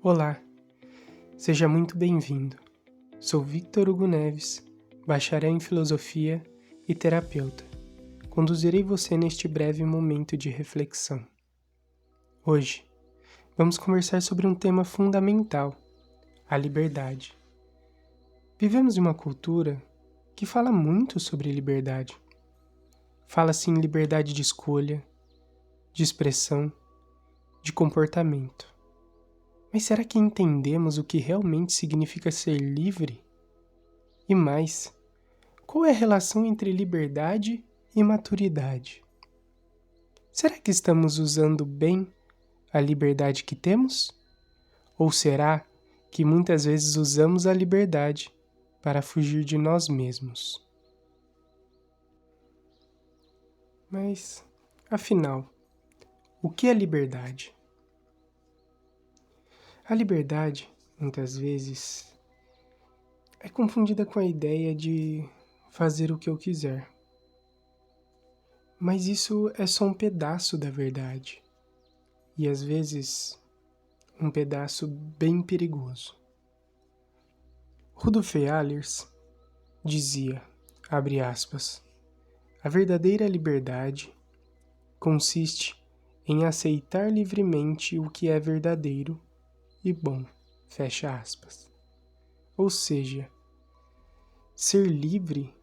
Olá, seja muito bem-vindo. Sou Victor Hugo Neves, bacharel em filosofia e terapeuta. Conduzirei você neste breve momento de reflexão. Hoje, vamos conversar sobre um tema fundamental, a liberdade. Vivemos em uma cultura que fala muito sobre liberdade. Fala-se em liberdade de escolha, de expressão, de comportamento. Mas será que entendemos o que realmente significa ser livre? E mais, qual é a relação entre liberdade e maturidade? Será que estamos usando bem a liberdade que temos? Ou será que muitas vezes usamos a liberdade para fugir de nós mesmos? Mas, afinal, o que é liberdade? A liberdade, muitas vezes, é confundida com a ideia de fazer o que eu quiser. Mas isso é só um pedaço da verdade. E às vezes, um pedaço bem perigoso. Rudolf Allers dizia, abre aspas, a verdadeira liberdade consiste em aceitar livremente o que é verdadeiro e bom, fecha aspas. Ou seja, ser livre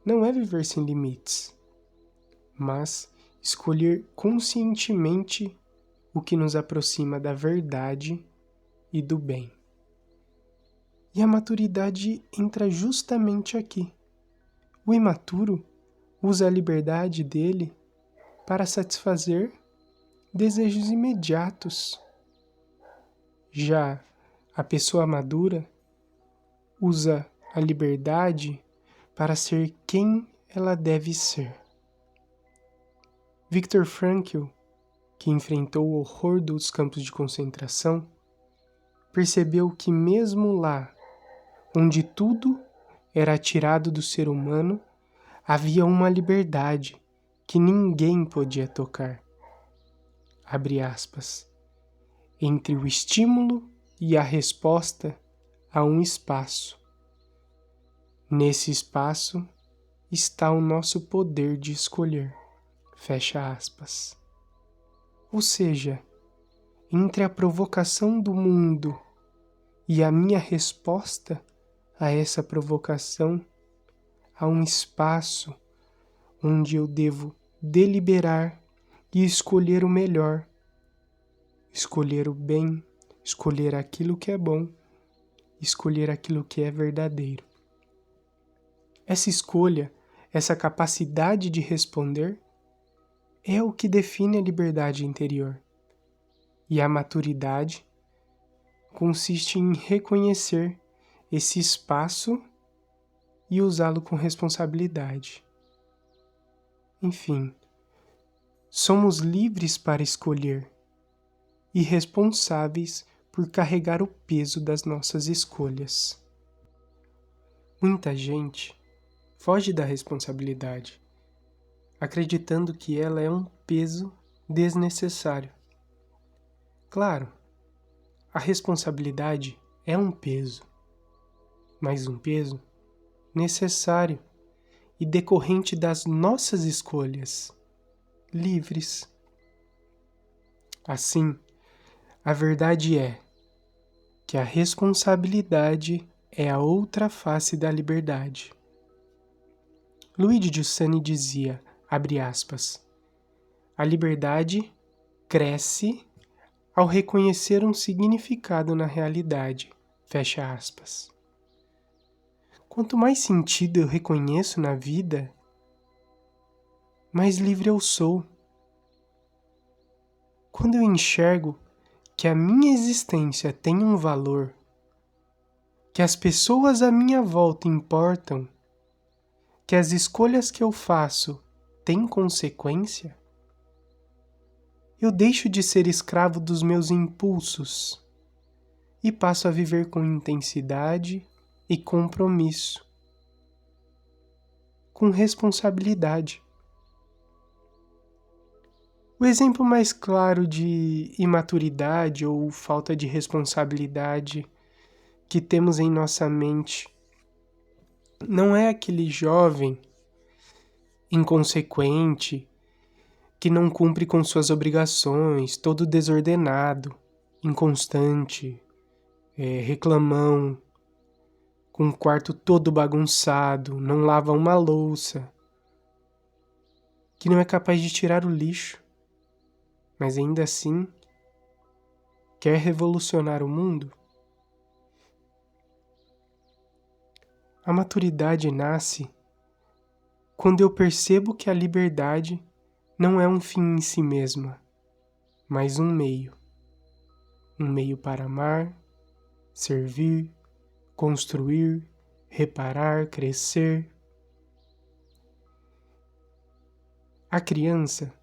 não é viver sem limites, mas escolher conscientemente o que nos aproxima da verdade e do bem. E a maturidade entra justamente aqui. O imaturo usa a liberdade dele para satisfazer desejos imediatos. Já a pessoa madura usa a liberdade para ser quem ela deve ser. Viktor Frankl, que enfrentou o horror dos campos de concentração, percebeu que mesmo lá, onde tudo era tirado do ser humano, havia uma liberdade que ninguém podia tocar. Abre aspas. Entre o estímulo e a resposta há um espaço. Nesse espaço está o nosso poder de escolher. Fecha aspas. Ou seja, entre a provocação do mundo e a minha resposta a essa provocação, há um espaço onde eu devo deliberar e escolher o melhor, escolher o bem, escolher aquilo que é bom, escolher aquilo que é verdadeiro. Essa escolha, essa capacidade de responder, é o que define a liberdade interior. E a maturidade consiste em reconhecer esse espaço e usá-lo com responsabilidade. Enfim, somos livres para escolher e responsáveis por carregar o peso das nossas escolhas. Muita gente foge da responsabilidade, acreditando que ela é um peso desnecessário. Claro, a responsabilidade é um peso, mas um peso necessário e decorrente das nossas escolhas, livres. Assim, a verdade é que a responsabilidade é a outra face da liberdade. Luigi Giussani dizia, abre aspas, a liberdade cresce ao reconhecer um significado na realidade, fecha aspas. Quanto mais sentido eu reconheço na vida, mais livre eu sou. Quando eu enxergo que a minha existência tem um valor, que as pessoas à minha volta importam, que as escolhas que eu faço têm consequência, eu deixo de ser escravo dos meus impulsos e passo a viver com intensidade e compromisso, com responsabilidade. O exemplo mais claro de imaturidade ou falta de responsabilidade que temos em nossa mente não é aquele jovem inconsequente que não cumpre com suas obrigações, todo desordenado, inconstante, reclamão, com o quarto todo bagunçado, não lava uma louça, que não é capaz de tirar o lixo, mas ainda assim quer revolucionar o mundo. A maturidade nasce quando eu percebo que a liberdade não é um fim em si mesma, mas um meio para amar, servir, construir, reparar, crescer. A criança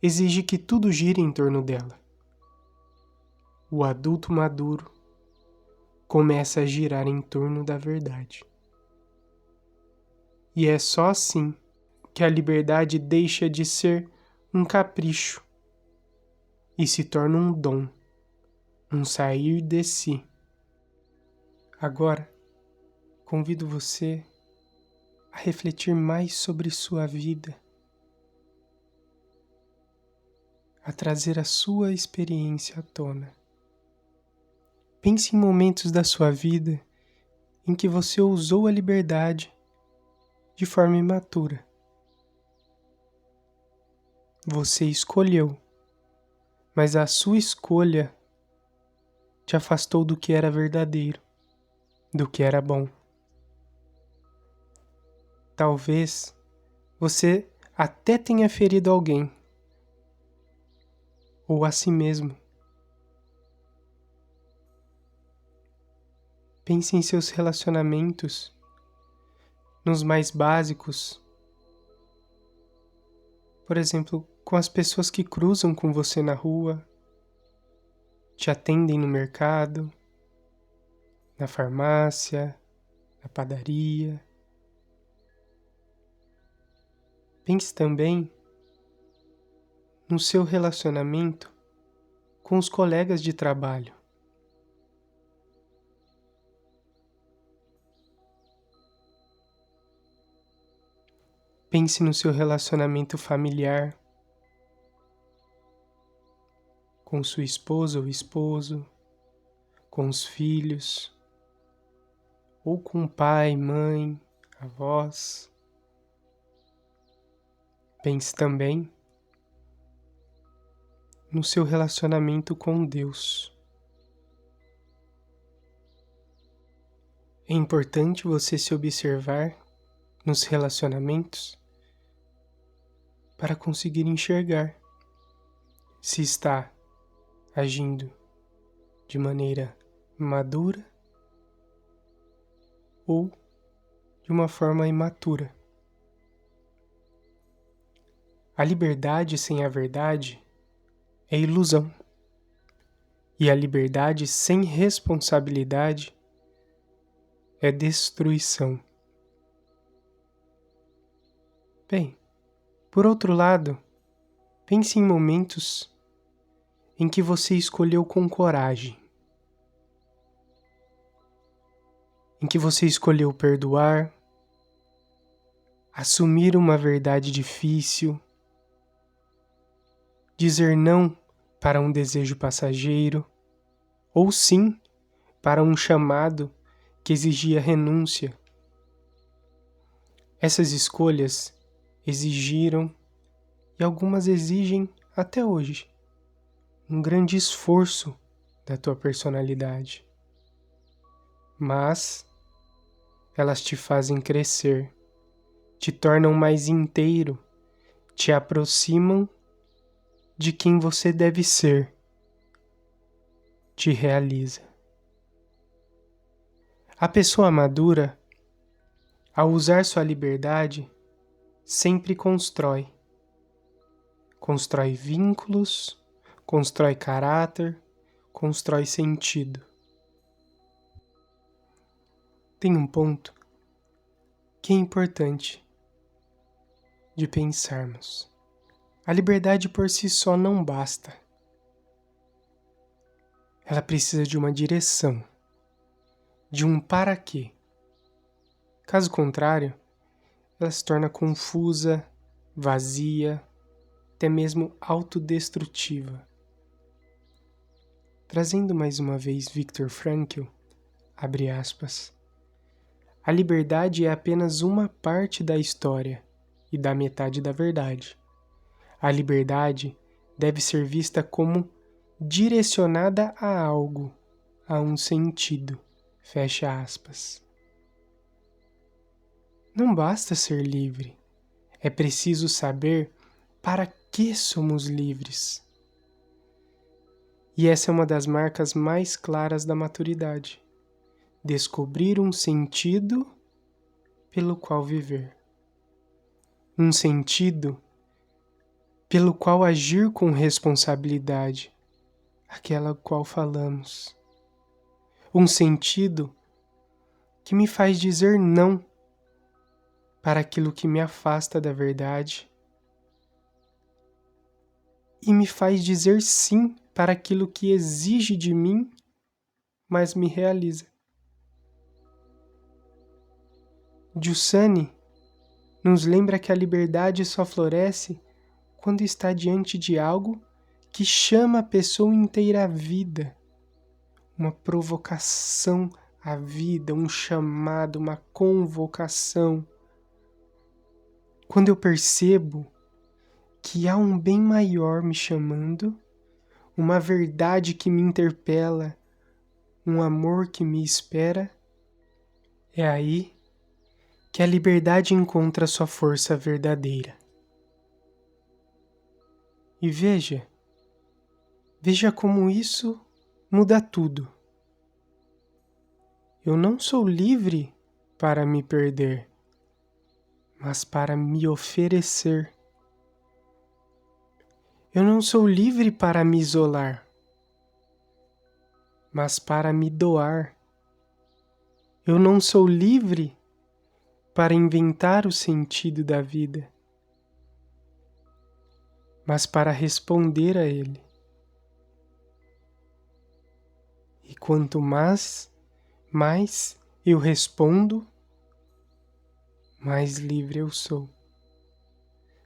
exige que tudo gire em torno dela. O adulto maduro começa a girar em torno da verdade. E é só assim que a liberdade deixa de ser um capricho e se torna um dom, um sair de si. Agora, convido você a refletir mais sobre sua vida, a trazer a sua experiência à tona. Pense em momentos da sua vida em que você usou a liberdade de forma imatura. Você escolheu, mas a sua escolha te afastou do que era verdadeiro, do que era bom. Talvez você até tenha ferido alguém, ou a si mesmo. Pense em seus relacionamentos, nos mais básicos. Por exemplo, com as pessoas que cruzam com você na rua, te atendem no mercado, na farmácia, na padaria. Pense também no seu relacionamento com os colegas de trabalho. Pense no seu relacionamento familiar com sua esposa ou esposo, com os filhos, ou com pai, mãe, avós. Pense também no seu relacionamento com Deus. É importante você se observar nos relacionamentos para conseguir enxergar se está agindo de maneira madura ou de uma forma imatura. A liberdade sem a verdade é ilusão, e a liberdade sem responsabilidade é destruição. Bem, por outro lado, pense em momentos em que você escolheu com coragem, em que você escolheu perdoar, assumir uma verdade difícil, dizer não para um desejo passageiro, ou sim para um chamado que exigia renúncia. Essas escolhas exigiram, e algumas exigem até hoje, um grande esforço da tua personalidade. Mas elas te fazem crescer, te tornam mais inteiro, te aproximam de quem você deve ser, te realiza. A pessoa madura, ao usar sua liberdade, sempre constrói vínculos, constrói caráter, constrói sentido. Tem um ponto que é importante de pensarmos. A liberdade por si só não basta. Ela precisa de uma direção, de um para quê. Caso contrário, ela se torna confusa, vazia, até mesmo autodestrutiva. Trazendo mais uma vez Viktor Frankl, abre aspas, a liberdade é apenas uma parte da história e da metade da verdade. A liberdade deve ser vista como direcionada a algo, a um sentido, fecha aspas. Não basta ser livre, é preciso saber para que somos livres. E essa é uma das marcas mais claras da maturidade. Descobrir um sentido pelo qual viver. Um sentido pelo qual agir com responsabilidade, aquela qual falamos. Um sentido que me faz dizer não para aquilo que me afasta da verdade e me faz dizer sim para aquilo que exige de mim, mas me realiza. Giussani nos lembra que a liberdade só floresce quando está diante de algo que chama a pessoa inteira à vida, uma provocação à vida, um chamado, uma convocação. Quando eu percebo que há um bem maior me chamando, uma verdade que me interpela, um amor que me espera, é aí que a liberdade encontra sua força verdadeira. E veja como isso muda tudo. Eu não sou livre para me perder, mas para me oferecer. Eu não sou livre para me isolar, mas para me doar. Eu não sou livre para inventar o sentido da vida, mas para responder a ele. E quanto mais eu respondo, mais livre eu sou.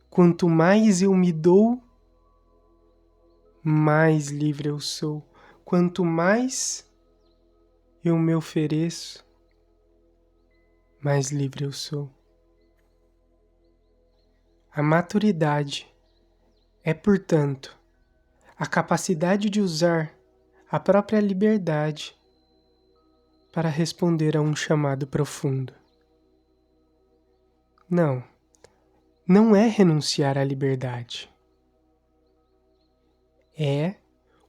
Quanto mais eu me dou, mais livre eu sou. Quanto mais eu me ofereço, mais livre eu sou. A maturidade é, portanto, a capacidade de usar a própria liberdade para responder a um chamado profundo. Não é renunciar à liberdade. É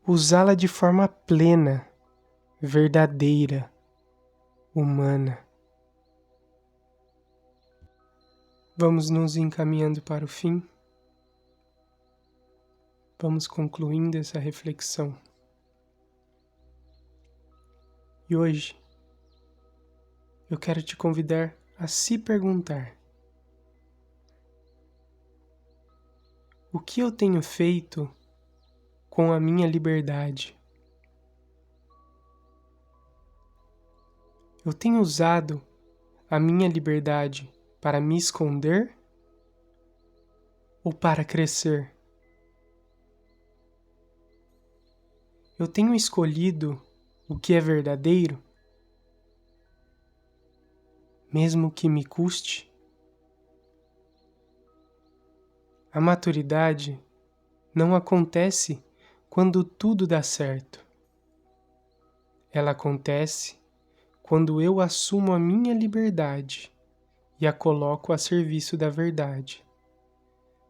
usá-la de forma plena, verdadeira, humana. Vamos nos encaminhando para o fim. Vamos concluindo essa reflexão. E hoje, eu quero te convidar a se perguntar: o que eu tenho feito com a minha liberdade? Eu tenho usado a minha liberdade para me esconder ou para crescer? Eu tenho escolhido o que é verdadeiro, mesmo que me custe? A maturidade não acontece quando tudo dá certo. Ela acontece quando eu assumo a minha liberdade e a coloco a serviço da verdade.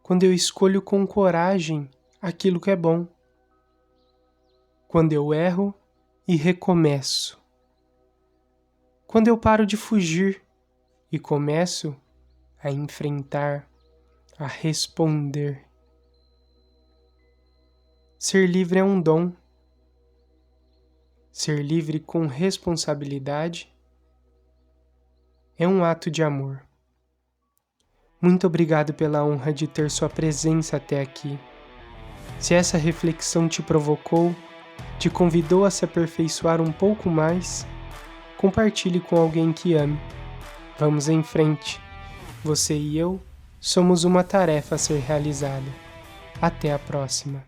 Quando eu escolho com coragem aquilo que é bom. Quando eu erro e recomeço. Quando eu paro de fugir e começo a enfrentar, a responder. Ser livre é um dom. Ser livre com responsabilidade é um ato de amor. Muito obrigado pela honra de ter sua presença até aqui. Se essa reflexão te provocou, te convidou a se aperfeiçoar um pouco mais, compartilhe com alguém que ame. Vamos em frente. Você e eu somos uma tarefa a ser realizada. Até a próxima.